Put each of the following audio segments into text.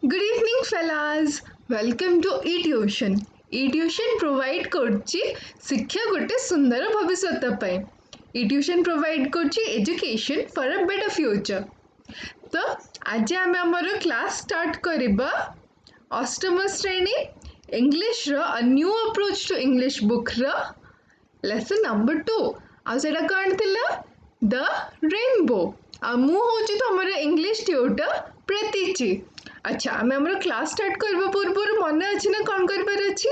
Good evening, fellas. Welcome to eTuition. eTuition provide କରୁଛି ଶିକ୍ଷା ଗୋଟେ ସୁନ୍ଦର ଭବିଷ୍ୟତ ପାଇଁ। eTuition provide କରୁଛି education for a better future। ତ ଆଜି ଆମେ ଆମର କ୍ଲାସ୍ ଷ୍ଟାର୍ଟ କରିବା ଅଷ୍ଟମ ଶ୍ରେଣୀ ଇଂଲିଶର a new approach to English bookର lesson number 2। ଆଉ ସେଇଟା କ'ଣ ଥିଲା? The Rainbow। ଆଉ ମୁଁ ହେଉଛି ତମର ଇଂଲିଶ ଟ୍ୟୁଟର ପ୍ରୀତିଚି। ଆଚ୍ଛା, ଆମେ ଆମର କ୍ଲାସ୍ ଷ୍ଟାର୍ଟ କରିବା ପୂର୍ବରୁ ମନେ ଅଛି ନା କ'ଣ କରିବାର ଅଛି?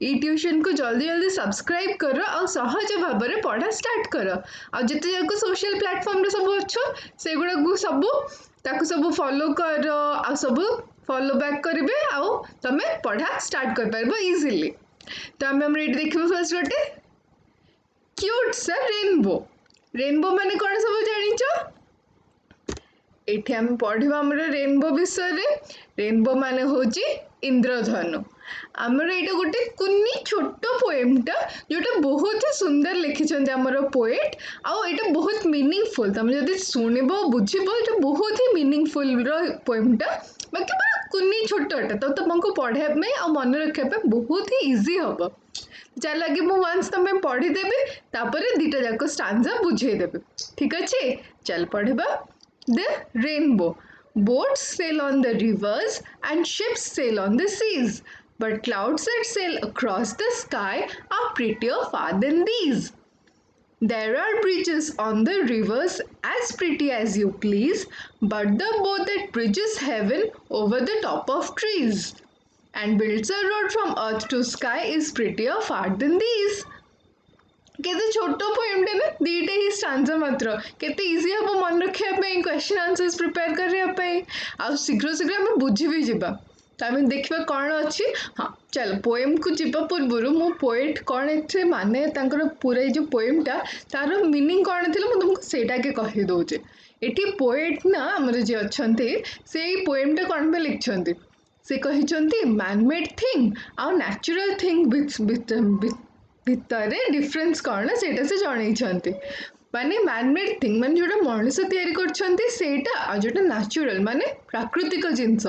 eTuitionକୁ ଜଲ୍ଦି ଜଲ୍ଦି ସବସ୍କ୍ରାଇବ୍ କର ଆଉ ସହଜ ଭାବରେ ପଢ଼ା ଷ୍ଟାର୍ଟ କର। ଆଉ ଯେତେ ଯାକ ସୋସିଆଲ ପ୍ଲାଟଫର୍ମରେ ସବୁ ଅଛ ସେଗୁଡ଼ାକୁ ସବୁ ତାକୁ ସବୁ ଫଲୋ କର ଆଉ ସବୁ ଫଲୋ ବ୍ୟାକ୍ କରିବେ ଆଉ ତମେ ପଢ଼ା ଷ୍ଟାର୍ଟ କରିପାରିବ ଇଜିଲି। ତ ଆମେ ଆମର ଏଇଠି ଦେଖିବା ଫାର୍ଷ୍ଟ ଗୋଟେ କ୍ୟୁଟ୍ ସା ରେନବୋ। ରେନବୋ ମାନେ କ'ଣ ସବୁ ଜାଣିଛ? ଏଇଠି ଆମେ ପଢ଼ିବା ଆମର ରେନବୋ ବିଷୟରେ। ରେନବୋ ମାନେ ହେଉଛି ଇନ୍ଦ୍ରଧନୁ। ଆମର ଏଇଟା ଗୋଟେ କୁନି ଛୋଟ ପୋଏମଟା ଯୋଉଟା ବହୁତ ସୁନ୍ଦର ଲେଖିଛନ୍ତି ଆମର ପୋଏଟ୍। ଆଉ ଏଇଟା ବହୁତ ମିନିଂଫୁଲ୍। ତମେ ଯଦି ଶୁଣିବ ବୁଝିବ ଏଇଟା ବହୁତ ହି ମିନିଂଫୁଲ୍ର ପୋଏମଟା। ବାକି ପୁରା କୁନି ଛୋଟଟା ତ ତମକୁ ପଢ଼ିବା ପାଇଁ ଆଉ ମନେ ରଖିବା ପାଇଁ ବହୁତ ହି ଇଜି ହବ। ଚାଲ ଆଗେ ମୁଁ ୱାନ୍ସ ତମେ ପଢ଼ିଦେବି ତାପରେ ଦୁଇଟା ଯାକ ଷ୍ଟାନ୍ଜା ବୁଝେଇଦେବି। ଠିକ୍ ଅଛି, ଚାଲ ପଢ଼ିବା। The rainbow. Boats sail on the rivers and ships sail on the seas. But clouds that sail across the sky are prettier far than these. There are bridges on the rivers as pretty as you please, but the boat that bridges heaven over the top of trees and builds a road from earth to sky is prettier far than these. କେତେ ଛୋଟ ପୋଏମଟେ ନା, ଦୁଇଟା ହିଁ Strandja ମାତ୍ର। କେତେ easy ହେବ ମନେ ରଖିବା ପାଇଁ, କ୍ୱେଶ୍ଚନ୍ ଆନ୍ସର୍ସ ପ୍ରିପେୟାର କରିବା ପାଇଁ ଆଉ ଶୀଘ୍ର ଶୀଘ୍ର ଆମେ ବୁଝି ବି ଯିବା। ତ ଆମେ ଦେଖିବା କ'ଣ ଅଛି। ହଁ, ଚାଲ ପୋଏମକୁ ଯିବା ପୂର୍ବରୁ ମୁଁ ପୋଏଟ୍ କ'ଣ ଏଥିରେ ମାନେ ତାଙ୍କର ପୁରା ଏଇ ଯେଉଁ ପୋଏମଟା ତାର ମିନିଂ କ'ଣ ଥିଲା ମୁଁ ତୁମକୁ ସେଇଟା ଆଗେ କହିଦେଉଛି। ଏଠି ପୋଏଟ୍ ନା ଆମର ଯିଏ ଅଛନ୍ତି ସେଇ ପୋଏମଟା କ'ଣ ପାଇଁ ଲେଖିଛନ୍ତି? ସେ କହିଛନ୍ତି ମ୍ୟାନମେଡ୍ ଥିଙ୍ଗ ଆଉ ନ୍ୟାଚୁରାଲ ଥିଙ୍ଗ ଭିତରେ ଡିଫରେନ୍ସ କ'ଣ ସେଇଟା ସେ ଜଣେଇଛନ୍ତି। ମାନେ ମ୍ୟାନମେଡ୍ ଥିଙ୍ଗ ମାନେ ଯେଉଁଟା ମଣିଷ ତିଆରି କରିଛନ୍ତି ସେଇଟା, ଆଉ ଯେଉଁଟା ନ୍ୟାଚୁରାଲ ମାନେ ପ୍ରାକୃତିକ ଜିନିଷ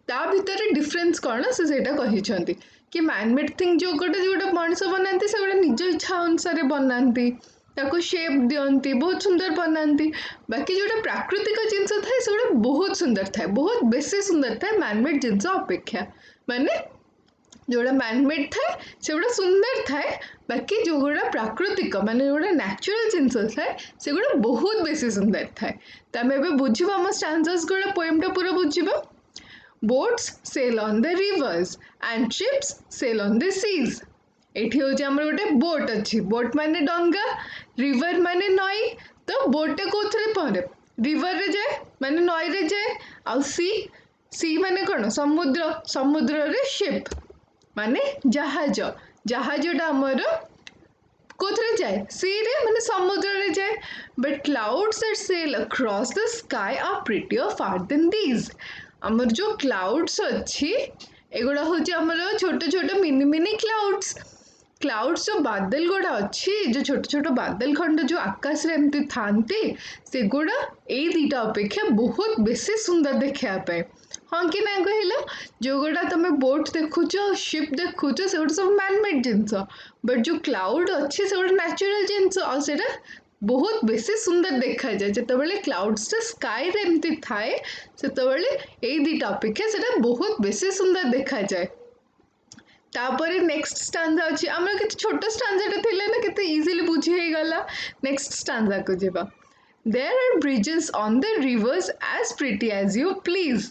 ତା ଭିତରେ ଡିଫରେନ୍ସ କ'ଣ ସେ ସେଇଟା କହିଛନ୍ତି। କି ମ୍ୟାନମେଡ୍ ଥିଙ୍ଗ ଯେଉଁଟା ମଣିଷ ବନାନ୍ତି ସେଗୁଡ଼ା ନିଜ ଇଚ୍ଛା ଅନୁସାରେ ବନାନ୍ତି, ତାକୁ ସେପ୍ ଦିଅନ୍ତି, ବହୁତ ସୁନ୍ଦର ବନାନ୍ତି। ବାକି ଯେଉଁଟା ପ୍ରାକୃତିକ ଜିନିଷ ଥାଏ ସେଗୁଡ଼ା ବହୁତ ସୁନ୍ଦର ଥାଏ, ବହୁତ ବେଶୀ ସୁନ୍ଦର ଥାଏ ମ୍ୟାନମେଡ୍ ଜିନିଷ ଅପେକ୍ଷା। ମାନେ ଯେଉଁଟା ମ୍ୟାନମେଡ୍ ଥାଏ ସେଗୁଡ଼ା ସୁନ୍ଦର ଥାଏ, ବାକି ଯେଉଁଗୁଡ଼ା ପ୍ରାକୃତିକ ମାନେ ଯେଉଁଗୁଡ଼ା ନ୍ୟାଚୁରାଲ ଜିନିଷ ଥାଏ ସେଗୁଡ଼ା ବହୁତ ବେଶୀ ସୁନ୍ଦର ଥାଏ। ତ ଆମେ ଏବେ ବୁଝିବା ଆମ ଷ୍ଟାନ୍ଜାସ୍ ଗୁଡ଼ା, ପୋଏମଟା ପୁରା ବୁଝିବା। Boats sail on the rivers and ships sail on the seas. ଏଇଠି ହେଉଛି ଆମର ଗୋଟେ ବୋଟ୍ ଅଛି। ବୋଟ୍ ମାନେ ଡଙ୍ଗା, ରିଭର ମାନେ ନଈ। ତ ବୋଟ୍ଟା କେଉଁଥିରେ ପହଁରେ? ରିଭରରେ ଯାଏ ମାନେ ନଈରେ ଯାଏ। ଆଉ ସି ମାନେ କ'ଣ? ସମୁଦ୍ର, ସମୁଦ୍ରରେ ଶିପ୍ ମାନେ ଜାହାଜ। ଜାହାଜଟା ଆମର କୋଉଥିରେ ଯାଏ? ସିରେ ମାନେ ସମୁଦ୍ରରେ ଯାଏ। But clouds that sail across the sky are prettier far than these. ଆମର ଯେଉଁ କ୍ଲାଉଡ୍ସ ଅଛି ଏଗୁଡ଼ା ହେଉଛି ଆମର ଛୋଟ ଛୋଟ ମିନି ମିନି କ୍ଲାଉଡ୍ସ। କ୍ଲାଉଡ୍ସ ଯେଉଁ ବାଦଲ ଗୁଡ଼ା ଅଛି, ଯେଉଁ ଛୋଟ ଛୋଟ ବାଦଲ ଖଣ୍ଡ ଯେଉଁ ଆକାଶରେ ଏମିତି ଥାନ୍ତି ସେଗୁଡ଼ା ଏଇ ଦୁଇଟା ଅପେକ୍ଷା ବହୁତ ବେଶୀ ସୁନ୍ଦର ଦେଖିବା ପାଇଁ। ହଁ କି ନା କହିଲ? ଯେଉଁଗୁଡ଼ା ତମେ ବୋଟ୍ ଦେଖୁଛ, ଶିପ୍ ଦେଖୁଛ ସେଗୁଡ଼ା ସବୁ ମ୍ୟାନମେଡ୍ ଜିନିଷ। ବଟ୍ ଯେଉଁ କ୍ଲାଉଡ୍ ଅଛି ସେଗୁଡ଼ା ନ୍ୟାଚୁରାଲ ଜିନିଷ ଆଉ ସେଇଟା ବହୁତ ବେଶୀ ସୁନ୍ଦର ଦେଖାଯାଏ। ଯେତେବେଳେ କ୍ଲାଉଡ୍ସଟା ସ୍କାଇରେ ଏମିତି ଥାଏ ସେତେବେଳେ ଏଇ ଦୁଇଟା ଅପେକ୍ଷା ସେଇଟା ବହୁତ ବେଶୀ ସୁନ୍ଦର ଦେଖାଯାଏ। ତାପରେ ନେକ୍ସଟ ଷ୍ଟାନ୍ଜା ଅଛି। ଆମର କେତେ ଛୋଟ ଷ୍ଟାନ୍ଜାଟା ଥିଲା ନା, କେତେ ଇଜିଲି ବୁଝି ହେଇଗଲା। ନେକ୍ସଟ ଷ୍ଟାନ୍ଜାକୁ ଯିବା। There are bridges on the rivers as pretty as you please.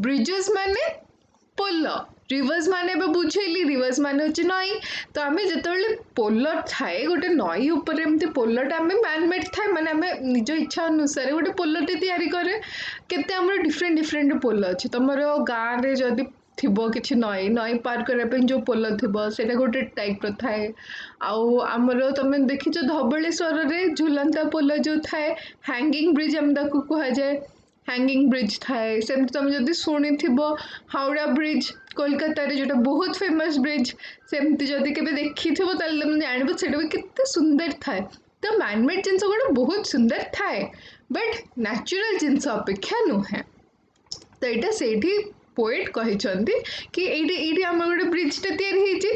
Bridges ମାନେ ପୋଲ, ରିଭର୍ସ ମାନେ ଏବେ ବୁଝେଇଲି, ରିଭର୍ସ ମାନେ ହେଉଛି ନଈ। ତ ଆମେ ଯେତେବେଳେ ପୋଲ ଥାଏ ଗୋଟେ ନଈ ଉପରେ ଏମିତି ପୋଲଟା ଆମେ ମ୍ୟାନମେଡ୍ ଥାଏ ମାନେ ଆମେ ନିଜ ଇଚ୍ଛା ଅନୁସାରେ ଗୋଟେ ପୋଲଟେ ତିଆରି କରେ। କେତେ ଆମର ଡିଫରେଣ୍ଟ ପୋଲ ଅଛି। ତମର ଗାଁରେ ଯଦି ଥିବ କିଛି ନଈ ପାର କରିବା ପାଇଁ ଯେଉଁ ପୋଲ ଥିବ ସେଇଟା ଗୋଟେ ଟାଇପ୍ର ଥାଏ। ଆଉ ଆମର ତମେ ଦେଖିଛ ଧବଳେଶ୍ୱରରେ ଝୁଲନ୍ତା ପୋଲ ଯେଉଁ ଥାଏ, ହ୍ୟାଙ୍ଗିଂ ବ୍ରିଜ୍ ଆମେ ତାକୁ କୁହାଯାଏ, ହ୍ୟାଙ୍ଗିଂ ବ୍ରିଜ୍ ଥାଏ। ସେମିତି ତମେ ଯଦି ଶୁଣିଥିବ ହାওড়ା ବ୍ରିଜ୍ କୋଲକାତାରେ ଯେଉଁଟା ବହୁତ ଫେମସ୍ ବ୍ରିଜ୍, ସେମିତି ଯଦି କେବେ ଦେଖିଥିବ ତାହେଲେ ତମେ ଜାଣିବ ସେଇଟା ବି କେତେ ସୁନ୍ଦର ଥାଏ। ତ ମ୍ୟାନମେଡ୍ ଜିନିଷ ଗୁଡ଼ା ବହୁତ ସୁନ୍ଦର ଥାଏ ବଟ୍ ନ୍ୟାଚୁରାଲ ଜିନିଷ ଅପେକ୍ଷା ନୁହେଁ। ତ ଏଇଟା ସେଇଠି पोएट कहते कि ये आम गोटे ब्रिजटा तैयारी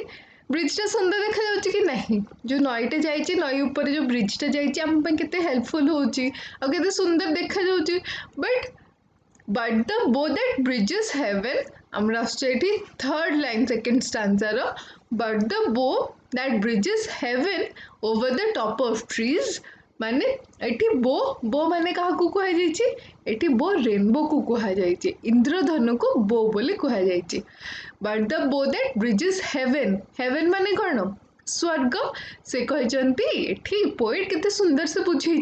ब्रिजटा सुंदर देखा जाଉଛି कि नहीं जो नईटे जाइए नई ऊपर जो ब्रिजटा जाइए आम केते हेल्पफुल होची आ केते सुंदर देखा जाଉଛି but the bow that bridges heaven आमर आसुची थर्ड लाइन सेकेंड स्टांजार but the bow that bridges heaven over the top of trees माने एटी बो बो माने क्या कहुई एटी बो रेनबो को कहुई इंद्रधनु को बो बोली कहुई but the bow that bridges heaven heaven माने कौन स्वर्ग से कहते पोएट केते सुंदर से बुझे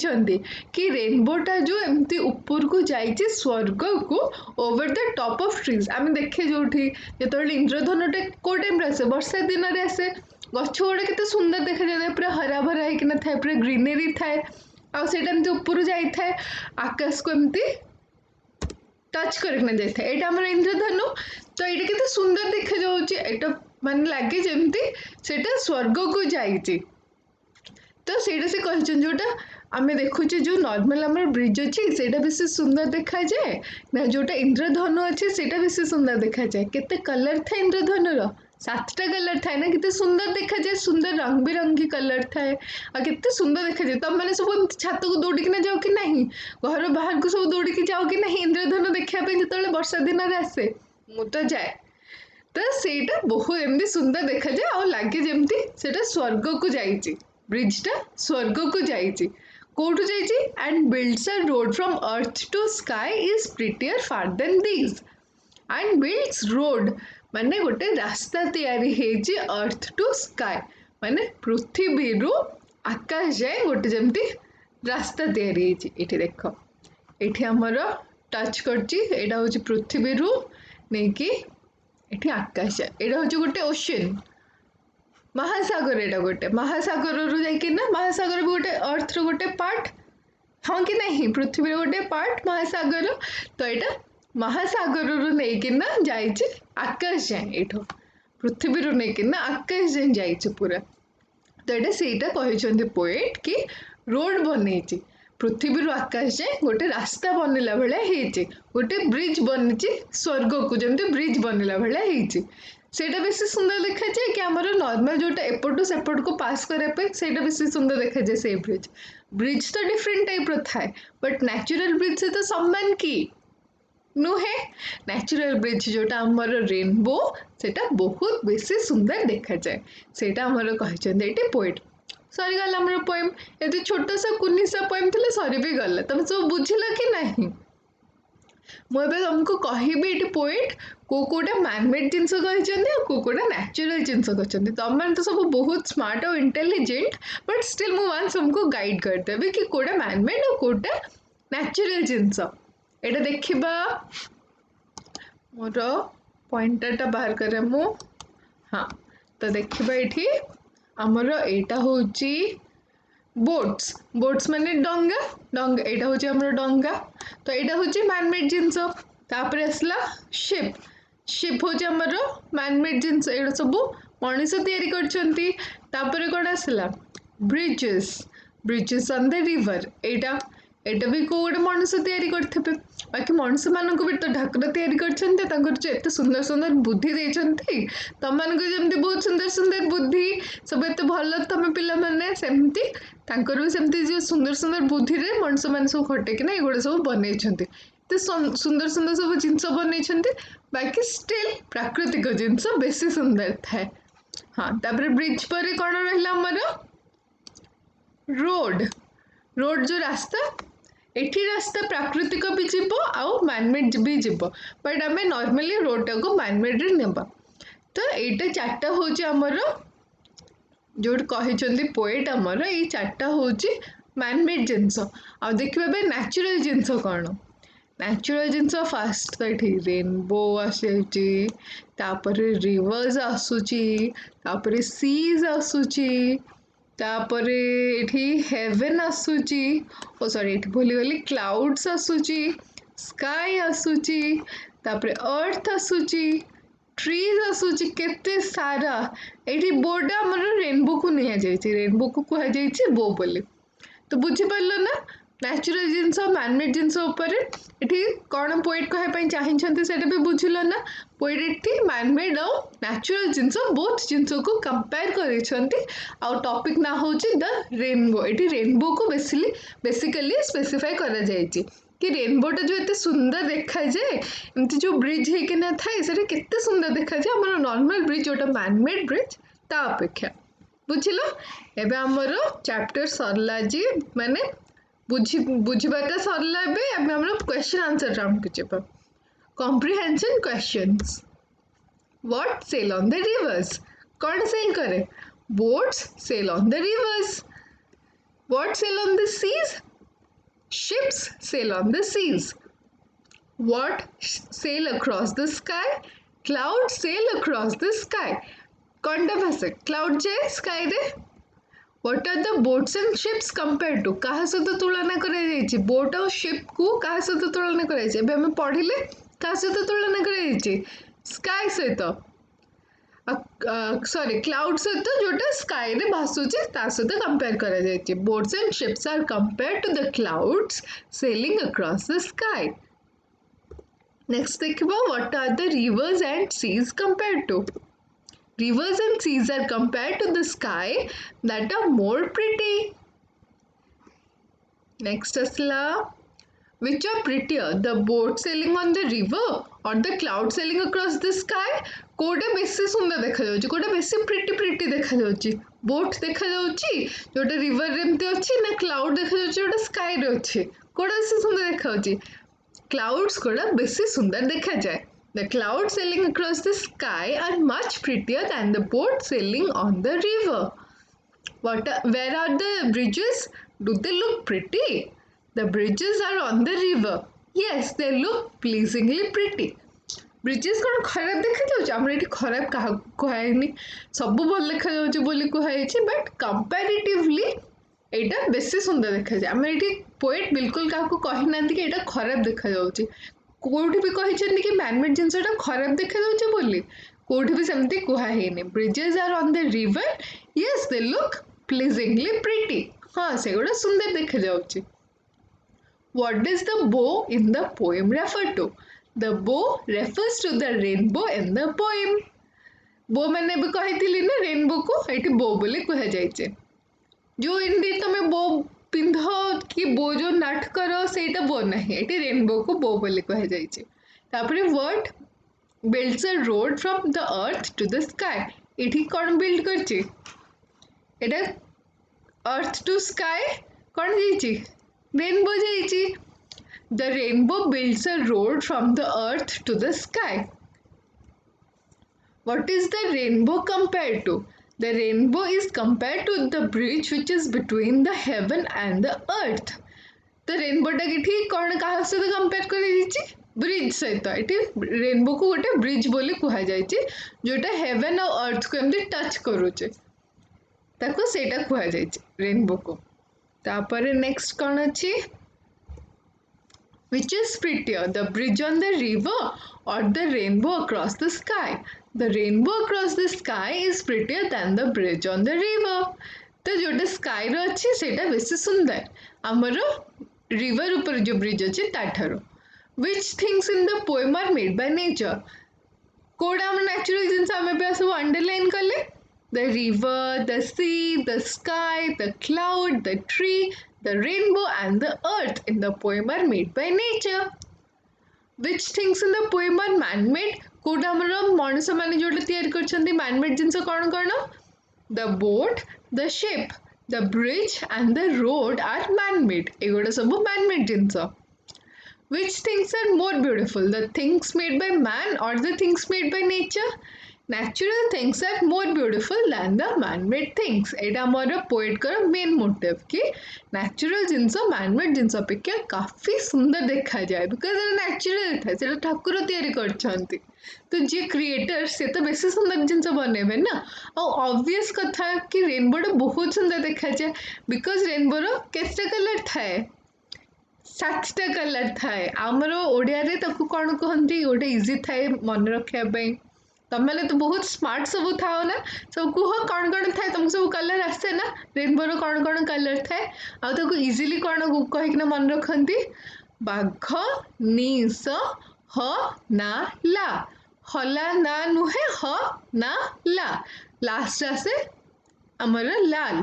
कि रेनबोटा जो एमती ऊपर को जाइए स्वर्ग को over the top of trees आम देखे जो जो इंद्रधनुटा कौ टाइम आसे वर्षा दिन में आसे गछ गुड़ा के सुंदर देखा जाए पूरा हरा भरा होना थाए पूरा ग्रीनरी थाए आमती ऊपर जाए आकाश को एमती टच करना जाए यहाँ आम इंद्रधनु तो ये के सुंदर देखा जाए मान लगे जमती सेटा स्वर्ग को जाइए तो सेटा से कहते जोटा आम देखुचे जो नॉर्मल आम ब्रिज अच्छी से बेस सुंदर देखा जाए ना जोटा इंद्रधनु अच्छे से बेस सुंदर देखा जाए केते कलर था इंद्रधनुर 7टा कलर थाए ना कितने सुंदर देखा जाए सुंदर रंग बिरंगी कलर थाए आ कितने सुंदर देखा जाए तुम मैंने सब छात को दौड़िकिना जाओ कि नहीं घर बाहर को सब दौड़िकी जाओ कि नहीं इंद्रधनु देखापी जो वर्षा दिन में आसे मु तो जाए तो सेटा बहुत एमती सुंदर देखा जाए और लगे जमती सेटा स्वर्ग को जाइए ब्रिजटा स्वर्ग को जाइए कौटू जाइए and builds a road from earth to sky is prettier far than this and builds road माने गोटे रास्ता तैयारी है अर्थ टू स्काई माने पृथ्वी रु आकाश जाए गोटे जमती रास्ता तैयारी है देख ये आमर टच करटा हूँ पृथ्वी रु नहीं कि ये आकाश यहाँ हूँ गोटे ओशन महासागर यहाँ गोटे महासागर रु जाना महासागर भी गोटे अर्थ रो गोटे पार्ट हाँ कि नहीं पृथ्वी गोटे पार्ट महासागर तो यहाँ महासागर रु नहीं जाइए आकाश जाए ये पृथ्वी रु नहीं आकाश जाए जाइए पूरा तो यहाँ सेटा कहते पोएट कि रोड बन पृथ्वी रु आकाश जाए गोटे रास्ता बनला भाया गोटे ब्रिज बनी स्वर्ग को जमी ब्रिज बनला भाया सेटा बेसी सुंदर देखा जाए कि आमर नॉर्मल जोटा एपटू सेपट को पास करने सेटा बेसी सुंदर देखा जाए से ब्रिज ब्रिज तो डिफरेंट टाइप रो थाए बट नेचुरल ब्रिज से तो सम्मान की नुहे नेचुरल ब्रिज जोटा आमर रेनबो सेटा बहुत बेसी सुंदर देखा जाए सेटा आमर कहते पोएट सरीगला आमर पोएम ये छोट सा कुनी सा पोएम थी सरी भी गला तुम सब बुझल कि नहीं मुझे तुमको कहबी ये पोएट कोटा मैनमेड जिनस कोटा नेचुरल जिनस कहते तुम मैंने तो सब बहुत स्मार्ट और इंटेलिजेंट बट स्टिल मुझे तुमको गाइड करदेवी कि कोटा मैनमेड और कोटा नेचुरल जिनस यहाँ देखा मोर पॉइंटरटा बाहर करे मु हाँ तो देखा ये आमर यहाँ हूँ बोट्स बोट्स माने डंगा डंगा यहाँ हूँ आमर डंगा तो यहाँ हूँ मैनमेड जिनस तापर आसला शिप शिप हूँ आमर मैनमेड जिनस ये सब मनीष तैयारी करछंती तापर कौन आसला bridges bridges on the river यहाँ भी कौ गोटे मनीष तैयारी करते बाकी मनीष मानक भी तो ठाकुर तैयारी कर एत सुंदर सुंदर बुद्धि देती तुम मान जमी बहुत सुंदर सुंदर बुद्धि सब एत भल तुम पिला मैंने सेमती भी सेमती जो सुंदर सुंदर बुद्धि रे मनीष मैंने सब खटेकिना ये सब बनई तो सुंदर सुंदर सब जिनस बनई बाकी स्टिल प्राकृतिक जिनस बेसी सुंदर थाए हाँ तापर ब्रिज पर कौन रहा आमर रोड रोड जो रास्ता एठी रास्ता प्राकृतिक भी जीव आउ मैनमेड भी जीव बट आम नॉर्मली रोडटा को मैनमेड रे नेबा तो यहाँ चार्टा हूँ आमर जो कहते पोएट आमर ये चार्टा हूँ मैनमेड जिनस आ देखा नेचुरल जिनस कौन नेचुरल जिनस फास्ट तो ये रेनबो आसपर रिवर्स आसूची तापर सीज आसूची तापर ये हेवन आसूची ओ सॉरी ये भूलीगली क्लाउड्स आसूची स्काई आसूची तापर अर्थ आसूची ट्रीज आसूची केते सारा ये बोर्ड आमर रेनबो को नहीं जाइए रेनबो को कह जाइए बो बोली तो बुझीपार ना ନ୍ୟାଚୁରାଲ ଜିନିଷ ମ୍ୟାନମେଡ୍ ଜିନିଷ ଉପରେ ଏଠି କ'ଣ ପୋଏଟ୍ କହିବା ପାଇଁ ଚାହିଁଛନ୍ତି ସେଇଟା ବି ବୁଝିଲ ନା। ପୋଏଟ୍ ଏଠି ମ୍ୟାନମେଡ୍ ଆଉ ନ୍ୟାଚୁରାଲ ଜିନିଷ ବୋଥ୍ ଜିନିଷକୁ କମ୍ପେୟାର କରିଛନ୍ତି। ଆଉ ଟପିକ୍ ନାଁ ହେଉଛି ଦ ରେନବୋ। ଏଠି ରେନବୋକୁ ବେସିକାଲି ସ୍ପେସିଫାଏ କରାଯାଇଛି କି ରେନବୋଟା ଯେଉଁ ଏତେ ସୁନ୍ଦର ଦେଖାଯାଏ, ଏମିତି ଯେଉଁ ବ୍ରିଜ୍ ହେଇକିନା ଥାଏ ସେଟା କେତେ ସୁନ୍ଦର ଦେଖାଯାଏ ଆମର ନର୍ମାଲ ବ୍ରିଜ୍ ଯେଉଁଟା ମ୍ୟାନମେଡ୍ ବ୍ରିଜ୍ ତା ଅପେକ୍ଷା। ବୁଝିଲ? ଏବେ ଆମର ଚାପ୍ଟର ସରିଲା ଯେ ମାନେ ବୁଝିବାଟା ସରିଲା। ଏବେ ଆମର କ୍वेଶ୍ଚन ଆନ୍ସର ରାଉଣ୍ଡକୁ ଯିବା। Comprehension questions. What sail on the rivers? कौन सेल करे? Boats sail on the rivers. What sail on the seas? Ships sail on the seas. What sail across the sky? Cloud sail across the sky. कौनटा भाषे cloud जाए sky रे? What are the boats and ships compare to? कहा सहित तुलना कराଯାଇଛି? Boat और ship को कहा सहित तुलना कराଯାଇଛି? ଏବେ ଆମେ ପଢିଲେ कहा सहित तुलना कराଯାଇଛି? स्काई सहित, सॉरी क्लाउड सहित जोटा स्काई रे भासुची ता सहित कंपेयर कराଯାଇଛି। Boats and ships are compare to the clouds sailing across the sky. Next देखिबा what are the rivers and seas compare to? Rivers and seas are compared to the sky that are more pretty. Next asla, which are prettier, the boat sailing on the river or the cloud sailing across the sky? कोटा बेसी सुंदर देखा जाउची, कोटा बेसी pretty देखा जाउची? Boat देखा जाउची जोटा रिवर रे एमती अछि ना क्लाउड देखा जाउची जोटा स्काई रे अछि? कोटा बेसी सुंदर देखा जाउची? क्लाउड्स कोटा बेसी सुंदर देखा जाए. The clouds sailing across the sky are much prettier than the boat sailing on the river. Where are the bridges? Do they look pretty? The bridges are on the river. Yes, they look pleasingly pretty. Bridges कौन खराब देखा जाउची? हमर एठी खराब कहा कहैनी, सब भल देखा जाउची बोली कहैछि, बट कंपैरेटिवली एटा बेसी सुंदर देखा जाए. हमर एठी पोएट बिल्कुल काहको कहि नांती कि एटा खराब देखा जाउची. कोठी भी कहिछन्ती कि मैनमेड जिनसटा खराब देखा जाउची बोली? कोठी भी सेमती कुहा हेनी. Bridges are on the river. Yes, they look pleasingly pretty. हाँ, सेगुड़ा सुंदर देखा जाउची. What does the bow in the poem refer to? The bow refers to the rainbow in the poem. बो मैंने भी कही ना रेनबो को ये बो बोले कह जाए. जो इनडी तुम्हें बो पिंध कि बो जो नाट कर से बो ना ये रेनबो को बो बोले कह जाए. Word builds a road from the earth to the sky. ये कौन बिल्ड कर अर्थ टू स्काई कौन जाइए? रेनबो जाइए. The rainbow builds a road from the earth to the sky. What is the rainbow compared to? The rainbow is compared to the bridge which is between the heaven and the earth. The rainbow टा किठी कौन कहा सहित compare कर bridge सहित. ये rainbow को गोटे bridge बोली कह जाए जोटा हेवन और अर्थ को एमती टच करुचे ताको सेटा कह जाए रेनबो को. तापर नेक्स्ट कौन अच्छी? Which is prettier, the bridge on the river or the rainbow across the sky? The rainbow across the sky is prettier than the bridge on the river. तो जोटा स्काई रो अच्छी सेटा बेसी सुंदर हमर रिवर ऊपर जो ब्रिज अच्छी ताठारो. Which things in the poem are made by nature? कोड़ा हम नेचुरल जिनस आमे पे सब अंडरलाइन करले. The river, the sea, the sky, the cloud, the tree, the rainbow and the earth in the poem are made by nature. Which things in the poem are man-made? Kota हमरो मनुष्य माने जोटा तैयार करछन्ती man-made जिनस कौन कौन? The boat, the ship, the bridge and the road are man-made. एगोटा सब man-made genus. Which things are more beautiful, the things made by man or the things made by nature? Natural things are more beautiful than the man-made things. एटा हमारा poet का main motive कि natural जिनस man-made जिनस अपेक्षा काफी सुंदर देखा जाए because ये natural था सेटा ठाकुर तैयारी करछन्ती. तो जे क्रिएटर से तो बेसी सुंदर जिनस बनेबे ना. और ऑब्वियस कथा कि रेनबो बहुत सुंदर देखा जाए बिकॉज रेनबो रो केते कलर थाए? 7टा कलर थाए. आमर ओडिया रे ताकू कौन कहती गोटे इजी थाए मन रखा. तुम मैंने तो बहुत स्मार्ट सब थाओ ना सब कुह कौन कौन थाए तुमको सब कलर आसे ना रेनबो रो कौन कौन कलर थाए आ ताको इजीली कौन कहिकना मन रखंती बाघ निस ह ना ला हला ना नुहे ह ना ला लास्ट आसे हमर लाल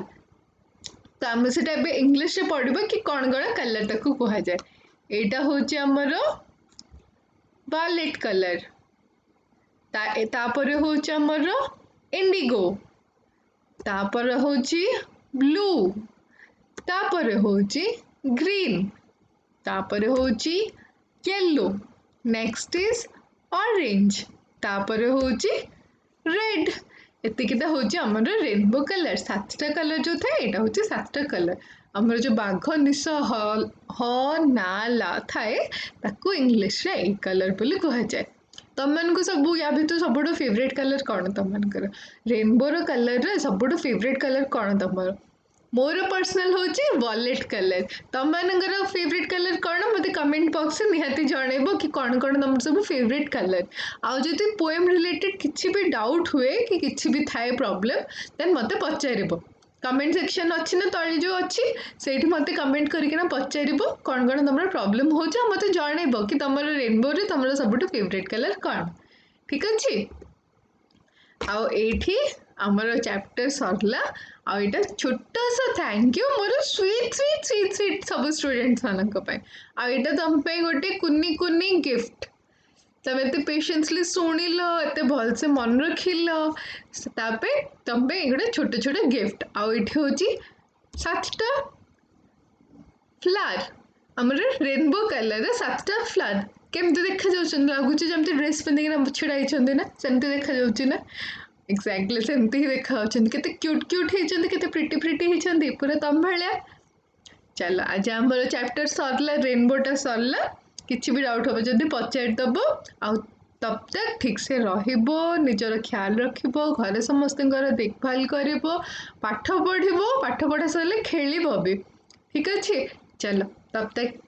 तो आम से इंग्लिश रे पढ़ा कि कौन कौन कलर ताको कह जाए एटा होची हमर वायलेट कलर तापरे होची हमर इंडिगो तापरे होची ब्लू तापरे होची ग्रीन तापरे होची येलो नेक्स्ट इज ऑरेंज तापरे होची रेड एतिकिटा होची हमर रेनबो कलर सातटा कलर जो था एटा होची सातटा कलर हमर जो बाघ निश ह ना ला थाए ताको इंग्लिश रे ए कलर बोली कहा जाए तम को सब या भितर सब फेवरेट कलर कौन तुम रेनबो रो कलर रे सब फेवरेट कलर कौन तुम मोर पर्सनल होची वॉलेट कलर तम मानकर फेवरेट कलर कौन मते कमेंट बॉक्स में निहाती जणेबो कि कौन कौन तुम सब फेवरेट कलर आउ जदि पोएम रिलेटेड किछि भी डाउट हुए कि किछि भी थाए प्रॉब्लम देन मते पचारिबो कमेंट सेक्शन अच्छी ना तले जो अच्छी से मते कमेंट करके पचारिबो कौन कौन तुम प्रॉब्लम हो मते जणेबो कि तुम रेनबो रे तुम सब फेवरेट कलर कौन ठीक अच्छे आउ एठी हमर चैप्टर सरला आ एटा छोटा सा thank you more sweet sweet sweet sweet सब स्टूडेंट्स मानक पे आ एटा तुम पे गोटे कुनी कुनी गिफ्ट तुम एते पेशेंसली सुनिल एते भल से मन रखिल तापे तुम पे गोटे छोटे छोटे गिफ्ट आ एठी होची सातटा फ्लावर हमर रेनबो कलर सातटा फ्लावर केमती देखा जाउछन लागुची जमती ड्रेस पिंधि ना छिड़ा हिचंदी ना सेमती देखा जाउची ना एक्जाक्टली सेमती ही देखा होचंदी केते क्यूट क्यूट हिचंदी केते प्रिटी प्रिटी हिचंदी पूरा तम भलिया चलो आज हमर चैप्टर सरला रेनबोटा सरला किछि भी डाउट हो जदि पचार दबो आ तब तक ठीक से रहिबो निजर ख्याल रखिबो घरे समस्तଙ୍କର देखभाल करिबो पाठ पढ़िबो पाठ पढ़ा सरले खेलिबो भी ठीक अछि चलो तब तक